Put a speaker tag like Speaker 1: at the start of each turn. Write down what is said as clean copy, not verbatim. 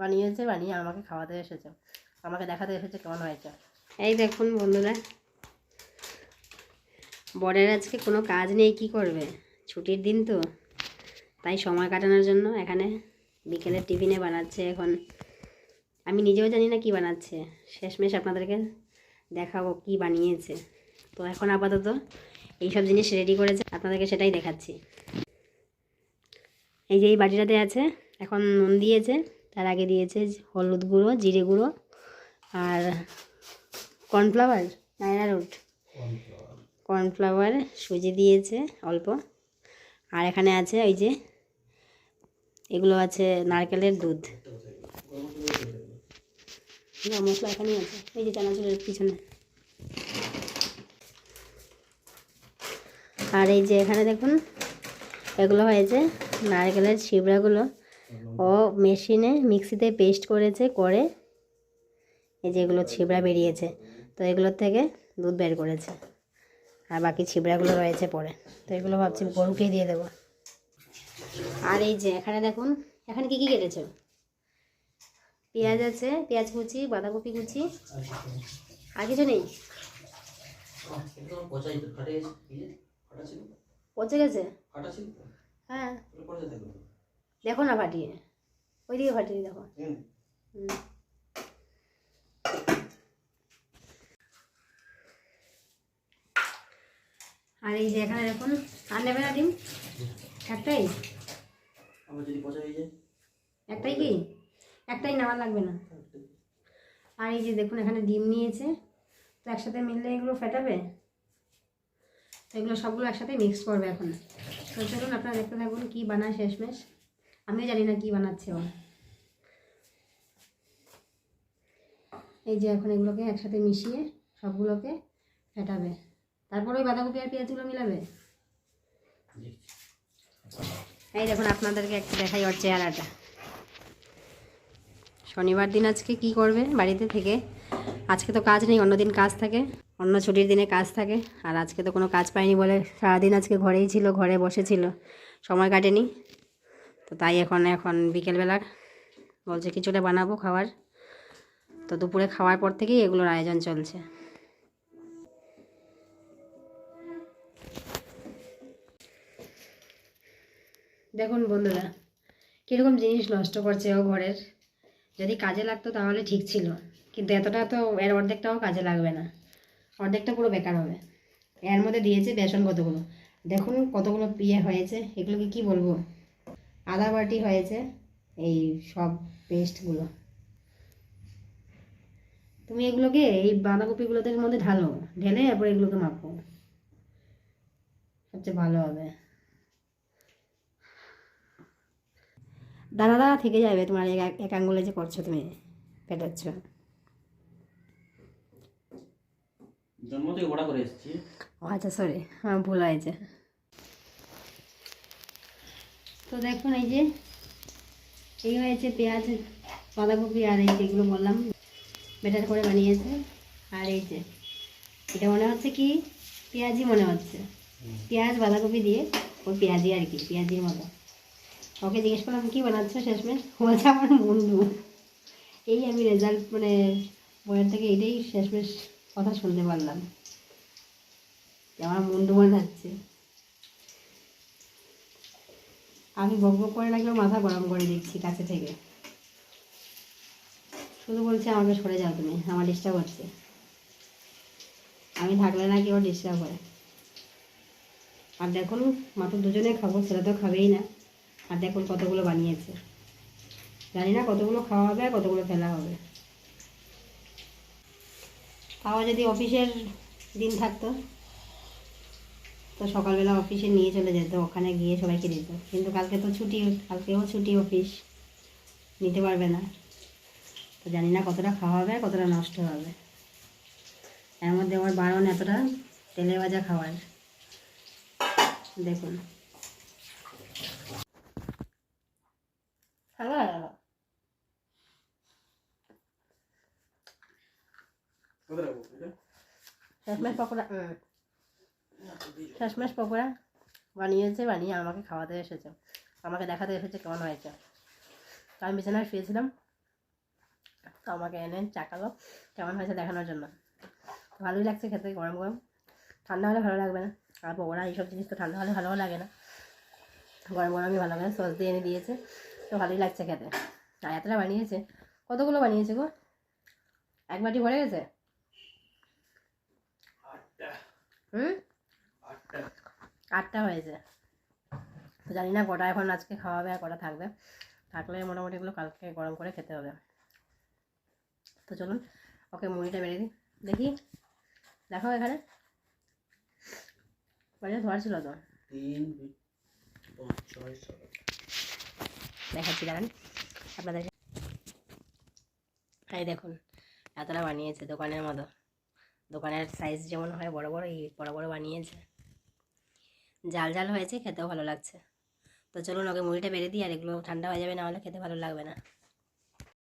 Speaker 1: বানিয়েছে, বানিয়ে আমাকে খাওয়াতে এসেছে, আমাকে দেখাতে এসেছে কেমন হয়েছে। এই দেখুন বন্ধুরা, বরের আজকে কোনো কাজ নেই, কি করবে, ছুটির দিন তো, তাই সময় কাটানোর জন্য এখানে বিকেলের টিফিনে বানাচ্ছে। এখন আমি নিজেও জানি না কি বানাচ্ছে, শেষমেশ আপনাদেরকে দেখাবো কি বানিয়েছে। তো এখন আপাতত এইসব জিনিস রেডি করেছে, আপনাদেরকে সেটাই দেখাচ্ছি। এই যে এই বাটিটাতে আছে, এখন নুন দিয়েছে, তার আগে দিয়েছে হলুদ গুঁড়ো, জিরে গুঁড়ো আর কর্নফ্লাওয়ার, অ্যারারুট, কর্নফ্লাওয়ার, সুজি দিয়েছে অল্প। আর এখানে আছে ওই যে এগুলো আছে নারকেলের দুধ, মশলা এখানেই আছে, এই যে চানাচুরের পিছনে। আর এই যে এখানে দেখুন এগুলো হয়েছে নারকেলের ছিবড়াগুলো, ও মেশিনে মিক্সিতে পেস্ট করেছে, করে এই যে এগুলো ছিবড়া বেরিয়েছে, তো এগুলোর থেকে দুধ বের করেছে, আর বাকি ছিবড়াগুলো রয়েছে পরে। তো এগুলো ভাবছি গরুকে দিয়ে দেবো। আর এই যে এখানে দেখুন, এখানে কী কী কেটেছে, পেঁয়াজ আছে, পেঁয়াজ কুচি, বাঁধাকপি কুচি, আর কিছু নেই। পচে গেছে, হ্যাঁ দেখো না ফাটিয়ে, ওইদিকে ফাটিয়ে দেখো। আর এই যে এখানে দেখুন, আর নেবে না ডিম, একটাই, একটাই কি, একটাই নেওয়ার লাগবে না। আর এই যে দেখুন এখানে ডিম নিয়েছে, তো একসাথে মিললে এগুলো ফেটাবে, তো এগুলো সবগুলো একসাথে মিক্স করবে এখন। তো চলুন আপনারা দেখতে থাকুন কী বানায় শেষমেশ, আমিও জানি না কী বানাচ্ছে ও। এই যে এখন এগুলোকে একসাথে মিশিয়ে সবগুলোকে ফেটাবে, তারপর ওই বাঁধাকপি আর পেঁয়াজগুলো মিলাবে। এই দেখুন আপনাদেরকে একটু দেখাই ওর চেহারাটা। শনিবার দিন আজকে কি করবে বাড়িতে থেকে, আজকে তো কাজ নেই, অন্যদিন কাজ থাকে, অন্য ছুটির দিনে কাজ থাকে, আর আজকে তো কোনো কাজ পায়নি বলে সারাদিন আজকে ঘরেই ছিল, ঘরে বসেছিল, সময় কাটেনি। তো তাই এখন বিকেলবেলা বলছে কিছুটা বানাবো খাবার, তো দুপুরে খাওয়ার পর থেকেই এগুলোর আয়োজন চলছে। দেখুন বন্ধুরা কীরকম জিনিস নষ্ট করছে ও ঘরের, যদি কাজে লাগতো তাহলে ঠিক ছিল, কিন্তু এতটা তো এর অর্ধেকটাও কাজে লাগবে না, অর্ধেকটা পুরো বেকার হবে। এর মধ্যে দিয়েছে বেসন কতগুলো, দেখুন কতগুলো ইয়ে হয়েছে, এগুলোকে কি বলবো, আদা বাটি হয়েছে এই সব পেস্টগুলো। তুমি এগুলোকে এই বাঁধাকপিগুলোদের মধ্যে ঢালো, ঢেলে এরপর এগুলোকে মাখো, সবচেয়ে ভালো হবে। দানা দানা থেকে যাবে তোমার এক আঙ্গুলে যে করছো তুমি, ফেটাচ্ছ। জন্ম থেকে বড় করে এসেছি। আচ্ছা সরি, আমার ভুল হয়েছে। তো দেখুন এই যে এই হয়েছে পেঁয়াজ, বাঁধাকপি, আর এই যেগুলো বললাম বেটার করে বানিয়েছে। আর এই যে এটা মনে হচ্ছে কি পেঁয়াজি মনে হচ্ছে, পেঁয়াজ বাঁধাকপি দিয়ে ওই পেঁয়াজি আর কি, পেঁয়াজির মতো। ওকে জিজ্ঞেস করলাম কী বানাচ্ছ, শেষমেশ বলছে আমার মুন্ডু। এই আমি রেজাল্ট মানে বইয়ের থেকে এটাই শেষমেশ কথা শুনতে পারলাম, আমার মুন্ডু বানাচ্ছে। আমি বক বক করে লাগলেও মাথা গরম করে দিচ্ছি কাছে থেকে, শুধু বলছে আমাকে সরে যাও তুমি, আমার ডিস্টার্ব হচ্ছে, আমি থাকলে নাকি ওর ডিস্টার্ব হয়। আর দেখুন মাত্র দুজনে খাবো, সেটা তো খাবেই না। আর দেখুন কতগুলো বানিয়েছে, জানি না কতগুলো খাওয়া হবে আর কতগুলো ফেলা হবে। তাও যদি অফিসের দিন থাকতো তো সকালবেলা অফিসে নিয়ে চলে যেত, ওখানে গিয়ে সবাইকে দিত, কিন্তু কালকে তো ছুটি, কালকেও ছুটি অফিস, নিতে পারবে না। তো জানি না কতটা খাওয়া হবে আর কতটা নষ্ট হবে। এর মধ্যে আমার বারণ এতটা তেলে ভাজা খাওয়ার, দেখুন। শেষমেশ পকোড়া, শেষমেশ পকোড়া বানিয়েছে, বানিয়ে আমাকে খাওয়াতে এসেছে, আমাকে দেখাতে এসেছে কেমন হয়েছে। তো আমি বিছানায় শুয়েছিলাম, তো আমাকে এনে চাকালো কেমন হয়েছে দেখানোর জন্য। ভালোই লাগছে খেতে, গরম গরম। ঠান্ডা হলে ভালো লাগবে না, আর পকোড়া এইসব জিনিস তো ঠান্ডা হলে ভালোও লাগে না, গরম গরমই ভালো লাগে। সস দিয়ে এনে দিয়েছে, তো ভালোই লাগছে খেতে। আর এতটা বানিয়েছে, কতগুলো বানিয়েছে গো? এক বাটি ভরে গেছে? হুম, 8টা হয়েছে। তো জানি না কটা এখন আজকে খাওয়াবে আর কটা থাকবে, থাকলে মোটামুটি এগুলো কালকে গরম করে খেতে হবে। তো চলুন ওকে মুড়িটা বেড়ে দিই, দেখি দেখো এখানে বাড়িতে ধোয়ার ছিল তো, দেখাচ্ছি দাঁড়ান আপনাদের। এই দেখুন এতটা বানিয়েছে, দোকানের মতো, দোকানের সাইজ যেমন হয় বড় বড়, এই বড় বড় বানিয়েছে। জাল জাল হয়েছে, খেতেও ভালো লাগছে। তো চলুন ওকে মুড়িটা বেড়ে দিই, আর এগুলো ঠান্ডা হয়ে যাবে, না হলে খেতে ভালো লাগবে না।